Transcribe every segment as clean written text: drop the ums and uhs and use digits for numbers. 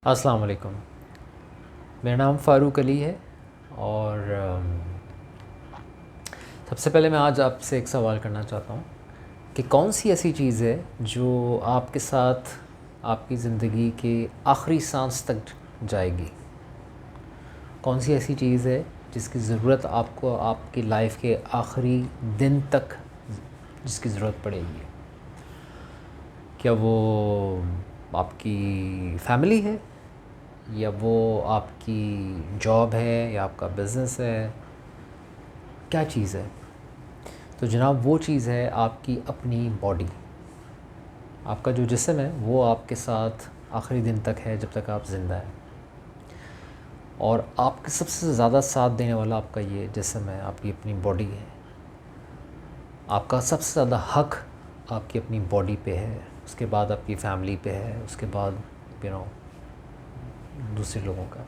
السلام علیکم، میرا نام فاروق علی ہے اور سب سے پہلے میں آج آپ سے ایک سوال کرنا چاہتا ہوں کہ کون سی ایسی چیز ہے جو آپ کے ساتھ آپ کی زندگی کے آخری سانس تک جائے گی؟ کون سی ایسی چیز ہے جس کی ضرورت آپ کو آپ کی لائف کے آخری دن تک جس کی ضرورت پڑے گی؟ کیا وہ آپ کی فیملی ہے، یا وہ آپ کی جاب ہے، یا آپ کا بزنس ہے؟ کیا چیز ہے؟ تو جناب وہ چیز ہے آپ کی اپنی باڈی. آپ کا جو جسم ہے وہ آپ کے ساتھ آخری دن تک ہے جب تک آپ زندہ ہیں، اور آپ کے سب سے زیادہ ساتھ دینے والا آپ کا یہ جسم ہے، آپ کی اپنی باڈی ہے. آپ کا سب سے زیادہ حق آپ کی اپنی باڈی پہ ہے، اس کے بعد آپ کی فیملی پہ ہے، اس کے بعد دوسرے لوگوں کا.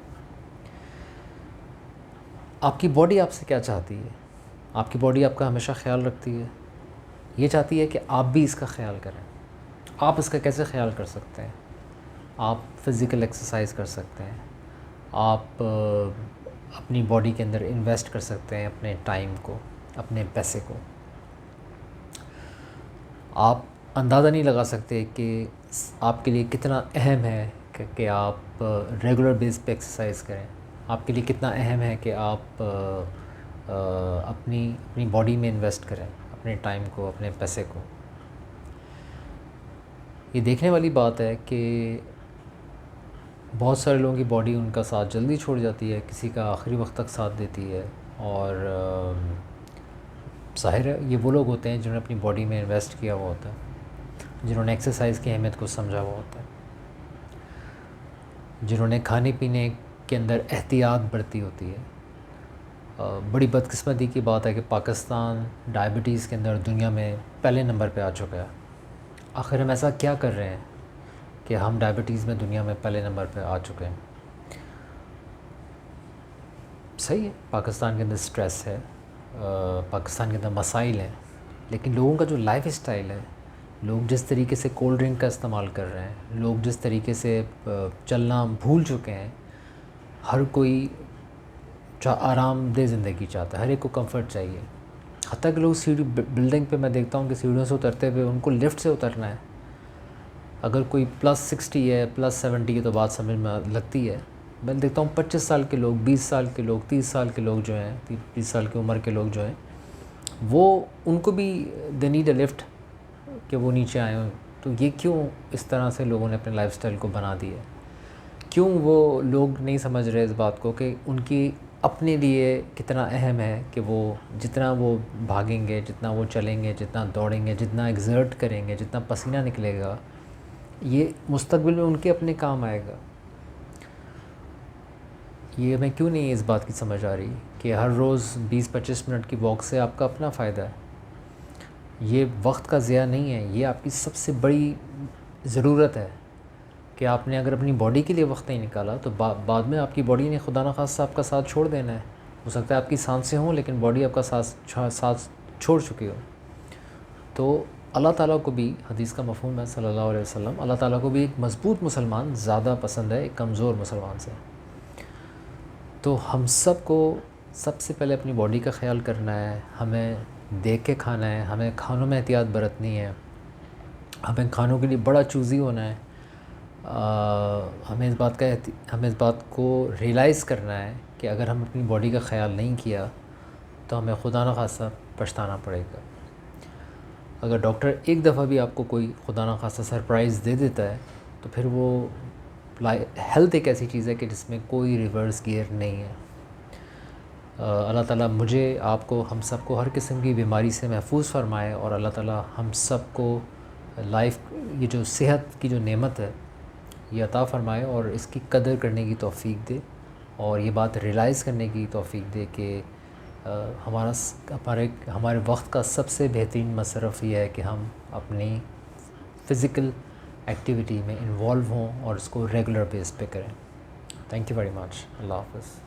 آپ کی باڈی آپ سے کیا چاہتی ہے؟ آپ کی باڈی آپ کا ہمیشہ خیال رکھتی ہے. یہ چاہتی ہے کہ آپ بھی اس کا خیال کریں. آپ اس کا کیسے خیال کر سکتے ہیں؟ آپ فزیکل ایکسرسائز کر سکتے ہیں، آپ اپنی باڈی کے اندر انویسٹ کر سکتے ہیں اپنے ٹائم کو، اپنے پیسے کو. آپ اندازہ نہیں لگا سکتے کہ آپ کے لیے کتنا اہم ہے کہ آپ ریگولر بیس پہ ایکسرسائز کریں. آپ کے لیے کتنا اہم ہے کہ آپ اپنی باڈی میں انویسٹ کریں اپنے ٹائم کو، اپنے پیسے کو. یہ دیکھنے والی بات ہے کہ بہت سارے لوگوں کی باڈی ان کا ساتھ جلدی چھوڑ جاتی ہے، کسی کا آخری وقت تک ساتھ دیتی ہے، اور ظاہر ہے یہ وہ لوگ ہوتے ہیں جنہوں نے اپنی باڈی میں انویسٹ کیا ہوا ہوتا ہے، جنہوں نے ایکسرسائز کی اہمیت کو سمجھا ہوا ہوتا ہے، جنہوں نے کھانے پینے کے اندر احتیاط برتی ہوتی ہے. بڑی بدقسمتی کی بات ہے کہ پاکستان ڈائبٹیز کے اندر دنیا میں پہلے نمبر پہ آ چکا ہے. آخر ہم ایسا کیا کر رہے ہیں کہ ہم ڈائبٹیز میں دنیا میں پہلے نمبر پہ آ چکے ہیں؟ صحیح ہے، پاکستان کے اندر سٹریس ہے، پاکستان کے اندر مسائل ہیں، لیکن لوگوں کا جو لائف اسٹائل ہے، لوگ جس طریقے سے کولڈ ڈرنک کا استعمال کر رہے ہیں، لوگ جس طریقے سے چلنا بھول چکے ہیں. ہر کوئی آرام دہ زندگی چاہتا ہے، ہر ایک کو کمفرٹ چاہیے. حتیٰ کہ لوگ بلڈنگ پہ میں دیکھتا ہوں کہ سیڑھیوں سے اترتے ہوئے ان کو لفٹ سے اترنا ہے. اگر کوئی +60 ہے، +70 ہے تو بات سمجھ میں لگتی ہے. میں دیکھتا ہوں 25 سال کے لوگ، 20 سال کے لوگ، 30 سال کے لوگ جو ہیں، 30 سال کی عمر کے لوگ جو ہیں، وہ ان کو بھی دے نیڈ اے لفٹ کہ وہ نیچے آئیں. تو یہ کیوں اس طرح سے لوگوں نے اپنے لائف سٹائل کو بنا دیا ہے؟ کیوں وہ لوگ نہیں سمجھ رہے اس بات کو کہ ان کی اپنے لیے کتنا اہم ہے کہ وہ جتنا وہ بھاگیں گے، جتنا وہ چلیں گے، جتنا دوڑیں گے، جتنا ایگزرٹ کریں گے، جتنا پسینہ نکلے گا، یہ مستقبل میں ان کے اپنے کام آئے گا. یہ ہمیں کیوں نہیں اس بات کی سمجھ آ رہی کہ ہر روز 20-25 منٹ کی واک سے آپ کا اپنا فائدہ ہے. یہ وقت کا ضیاع نہیں ہے، یہ آپ کی سب سے بڑی ضرورت ہے کہ آپ نے اگر اپنی باڈی کے لیے وقت نہیں نکالا تو بعد میں آپ کی باڈی نے خدا نخواستہ آپ کا ساتھ چھوڑ دینا ہے. ہو سکتا ہے آپ کی سانسیں ہوں لیکن باڈی آپ کا ساتھ چھوڑ چکی ہو. تو اللہ تعالیٰ کو بھی، حدیث کا مفہوم ہے صلی اللہ علیہ وسلم، اللہ تعالیٰ کو بھی ایک مضبوط مسلمان زیادہ پسند ہے ایک کمزور مسلمان سے. تو ہم سب کو سب سے پہلے اپنی باڈی کا خیال کرنا ہے. ہمیں دیکھ کے کھانا ہے، ہمیں کھانوں میں احتیاط برتنی ہے، ہمیں کھانوں کے لیے بڑا چوزی ہونا ہے. ہمیں اس بات کو ریئلائز کرنا ہے کہ اگر ہم اپنی باڈی کا خیال نہیں کیا تو ہمیں خدا نخواستہ پچھتانا پڑے گا. اگر ڈاکٹر ایک دفعہ بھی آپ کو کوئی خدا نخواستہ سرپرائز دے دیتا ہے تو پھر وہ ہیلتھ ایک ایسی چیز ہے کہ جس میں کوئی ریورس گیئر نہیں ہے. اللہ تعالیٰ مجھے، آپ کو، ہم سب کو ہر قسم کی بیماری سے محفوظ فرمائے، اور اللہ تعالیٰ ہم سب کو لائف، یہ جو صحت کی جو نعمت ہے یہ عطا فرمائے، اور اس کی قدر کرنے کی توفیق دے، اور یہ بات ریئلائز کرنے کی توفیق دے کہ ہمارے وقت کا سب سے بہترین مصرف یہ ہے کہ ہم اپنی فزیکل ایکٹیویٹی میں انوالو ہوں اور اس کو ریگولر بیس پہ کریں. Thank you very much. اللہ حافظ.